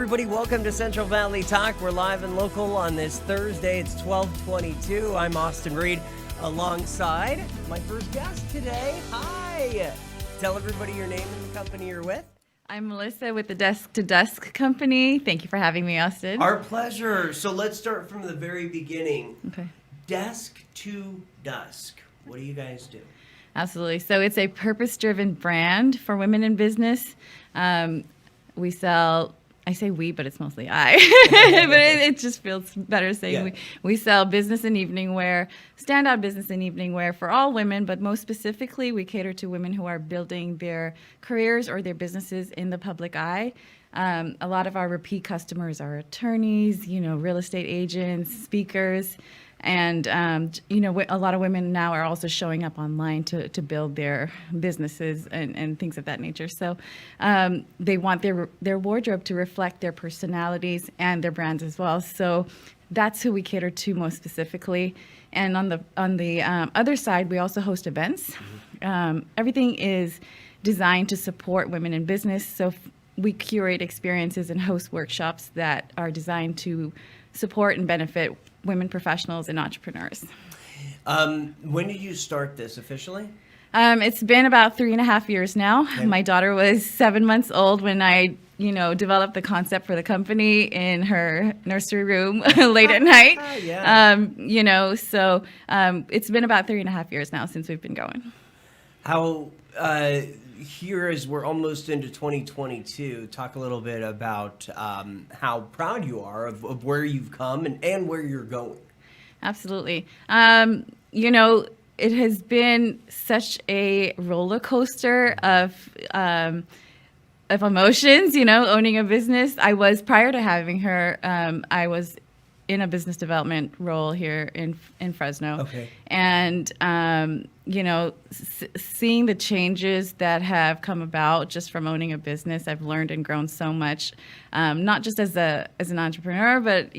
everybody. Welcome to Central Valley Talk. We're live and local on this Thursday. It's 12:22. I'm Austin Reed alongside my first guest today. Hi. Tell everybody your name and the company you're with. I'm Melissa with the Dusk company. Thank you for having me, Austin. Our pleasure. So let's start from the very beginning. Okay. Desk to Dusk. What do you guys do? Absolutely. So it's a purpose-driven brand for women in business. We sell, I say we, but it's mostly I. But it just feels better saying we sell business and evening wear, standout business and evening wear for all women, but most specifically, we cater to women who are building their careers or their businesses in the public eye. A lot of our repeat customers are attorneys, real estate agents, speakers. And, a lot of women now are also showing up online to build their businesses and things of that nature. So they want their wardrobe to reflect their personalities and their brands as well. So that's who we cater to most specifically. And on the other side, we also host events. Everything is designed to support women in business. So we curate experiences and host workshops that are designed to support and benefit women professionals and entrepreneurs. When did you start this officially? It's been about 3.5 years now. Okay. My daughter was 7 months old when I, developed the concept for the company in her nursery room late at night. So it's been about 3.5 years now since we've been going. How, here as we're almost into 2022, talk a little bit about how proud you are of where you've come and where you're going. Absolutely. It has been such a roller coaster of emotions, owning a business. Prior to having her, I was in a business development role here in Fresno. Okay. And, seeing the changes that have come about just from owning a business, I've learned and grown so much, not just as an entrepreneur, but,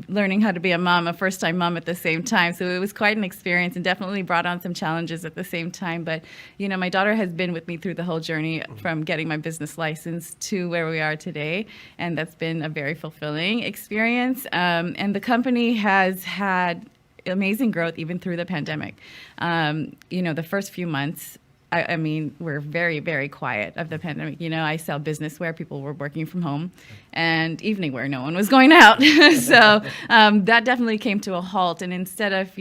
learning how to be a first-time mom at the same time. So it was quite an experience and definitely brought on some challenges at the same time. But, my daughter has been with me through the whole journey from getting my business license to where we are today. And that's been a very fulfilling experience. And the company has had amazing growth even through the pandemic. The first few months, I mean, we're very, very quiet of the pandemic. I sell business wear. People were working from home, and evening wear. No one was going out. So that definitely came to a halt. And instead of,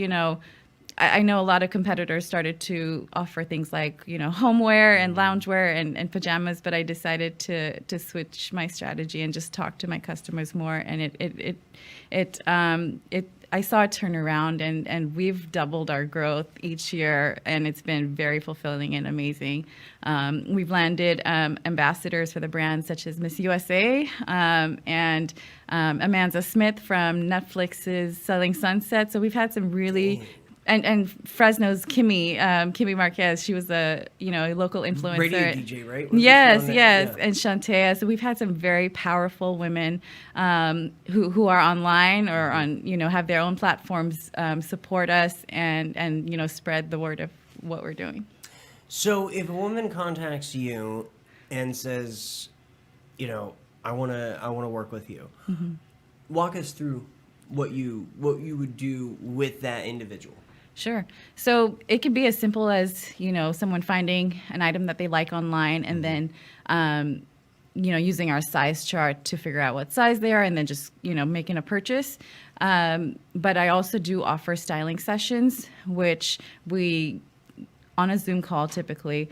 I know a lot of competitors started to offer things like, homeware and loungewear and pajamas, but I decided to switch my strategy and just talk to my customers more. And I saw it turn around, and we've doubled our growth each year, and it's been very fulfilling and amazing. We've landed ambassadors for the brands such as Miss USA and Amanda Smith from Netflix's Selling Sunset. So we've had some really... And Fresno's Kimmy Marquez, she was a local influencer. Radio DJ, right? Yes. Yeah. And Shantea. So we've had some very powerful women who are online or on have their own platforms support us and spread the word of what we're doing. So if a woman contacts you and says, I want to work with you, walk us through what you would do with that individual. Sure. So it could be as simple as, someone finding an item that they like online and then, using our size chart to figure out what size they are and then just, making a purchase. But I also do offer styling sessions, which we, on a Zoom call typically,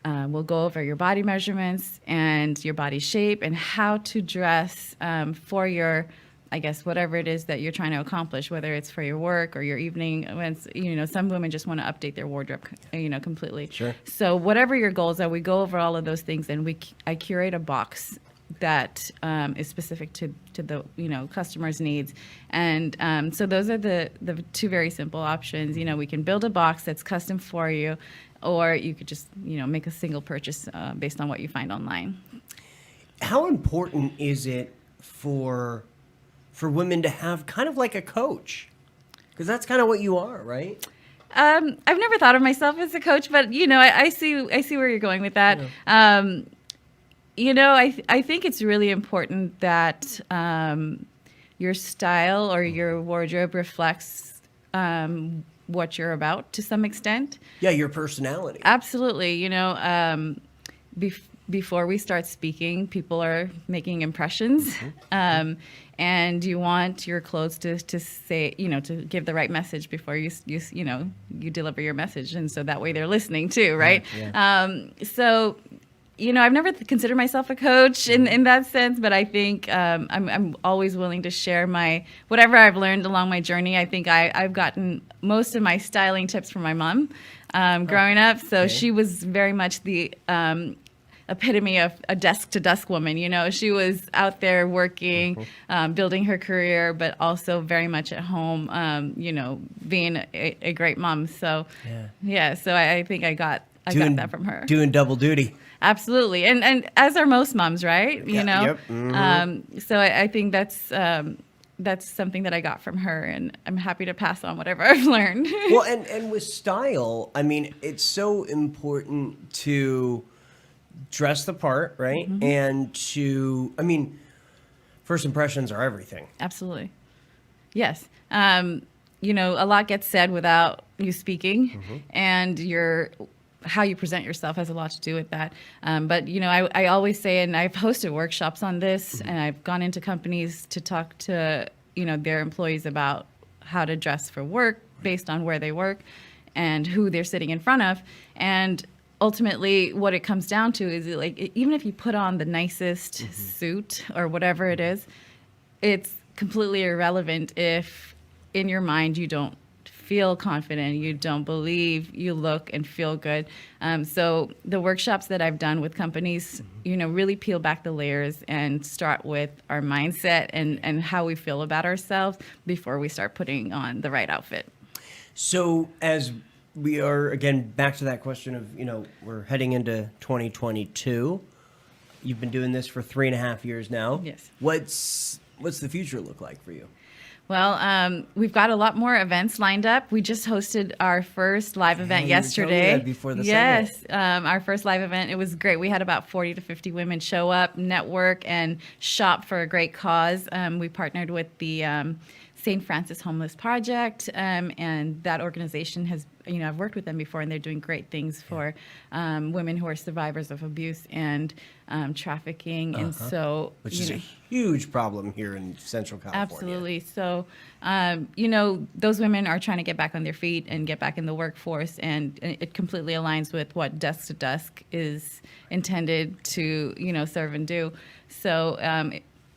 we'll go over your body measurements and your body shape and how to dress for your, I guess, whatever it is that you're trying to accomplish, whether it's for your work or your evening events. Some women just want to update their wardrobe, completely. Sure. So whatever your goals are, we go over all of those things, and I curate a box that is specific to the customer's needs. And so those are the two very simple options. We can build a box that's custom for you, or you could just make a single purchase based on what you find online. How important is it for women to have kind of like a coach? Because that's kind of what you are, right? I've never thought of myself as a coach, but I see where you're going with that. Yeah. I think it's really important that your style or your wardrobe reflects what you're about to some extent. Yeah, your personality. Absolutely. Before we start speaking, people are making impressions. And you want your clothes to say, to give the right message before you deliver your message. And so that way they're listening too, right? So I've never considered myself a coach in that sense, but I think I'm always willing to share whatever I've learned along my journey. I think I've gotten most of my styling tips from my mom growing up. So she was very much the epitome of a desk-to-desk woman. She was out there working, building her career, but also very much at home, being a great mom. So, so I think I got that from her. Doing double duty. Absolutely. And as are most moms, right? Yep. So I think that's something that I got from her, and I'm happy to pass on whatever I've learned. Well, and with style, I mean, it's so important to dress the part, right? And first impressions are everything. Absolutely. Yes. A lot gets said without you speaking, and how you present yourself has a lot to do with that. But I always say, and I've hosted workshops on this, and I've gone into companies to talk to, their employees about how to dress for work based on where they work and who they're sitting in front of. And ultimately what it comes down to is, like, even if you put on the nicest suit or whatever it is, it's completely irrelevant if in your mind you don't feel confident, you don't believe you look and feel good. So the workshops that I've done with companies, really peel back the layers and start with our mindset and how we feel about ourselves before we start putting on the right outfit. So as we are, again, back to that question of, we're heading into 2022. You've been doing this for 3.5 years now. Yes. What's the future look like for you? Well, we've got a lot more events lined up. We just hosted our first live event yesterday. You were telling me that before the segment. Our first live event. It was great. We had about 40 to 50 women show up, network, and shop for a great cause. We partnered with the St. Francis Homeless Project, and that organization has, I've worked with them before, and they're doing great things for women who are survivors of abuse and trafficking. And so, which is a huge problem here in Central California. Absolutely. So, those women are trying to get back on their feet and get back in the workforce, and it completely aligns with what Dusk to Dusk is intended to, serve and do. So,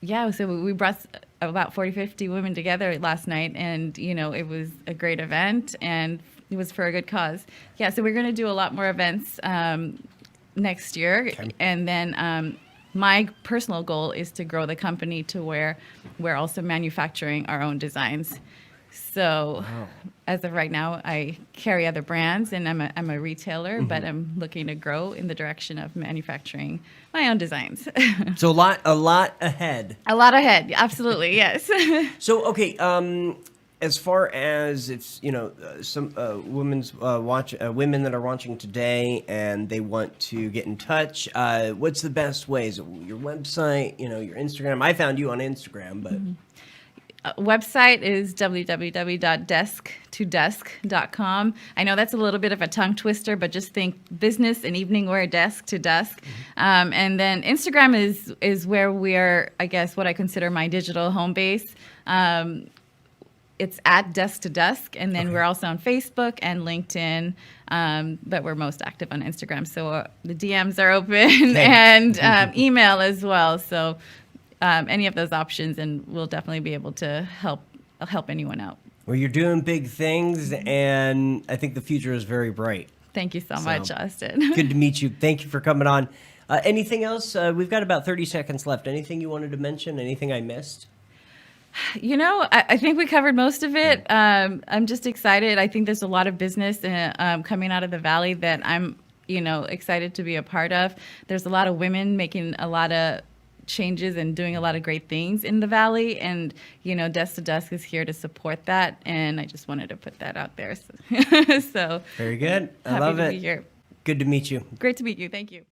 so we brought about 40, 50 women together last night, and, it was a great event, and it was for a good cause. Yeah, so we're going to do a lot more events next year. Okay. And then my personal goal is to grow the company to where we're also manufacturing our own designs. So as of right now, I carry other brands, and I'm a retailer, but I'm looking to grow in the direction of manufacturing my own desigins. So a lot ahead. A lot ahead, absolutely, yes. So okay, as far as if some women that are watching today and they want to get in touch, what's the best ways? Your website, your Instagram. I found you on Instagram, but. Website is www.desk2dusk.com. I know that's a little bit of a tongue twister, but just think business and evening wear, desk to dusk. And then Instagram is where we are, I guess, what I consider my digital home base. It's at Desk to Dusk, and then we're also on Facebook and LinkedIn, but we're most active on Instagram. So the DMs are open and email as well. So any of those options, and we'll definitely be able to help anyone out. Well, you're doing big things, and I think the future is very bright. Thank you so much, Austin. Good to meet you. Thank you for coming on. Anything else? We've got about 30 seconds left. Anything you wanted to mention? Anything I missed? I think we covered most of it. I'm just excited. I think there's a lot of business coming out of the Valley that I'm, excited to be a part of. There's a lot of women making a lot of changes and doing a lot of great things in the Valley, and Desk to Dusk is here to support that, and I just wanted to put that out there. So very good. I happy love to it. be here. Good to meet you. Great to meet you. Thank you.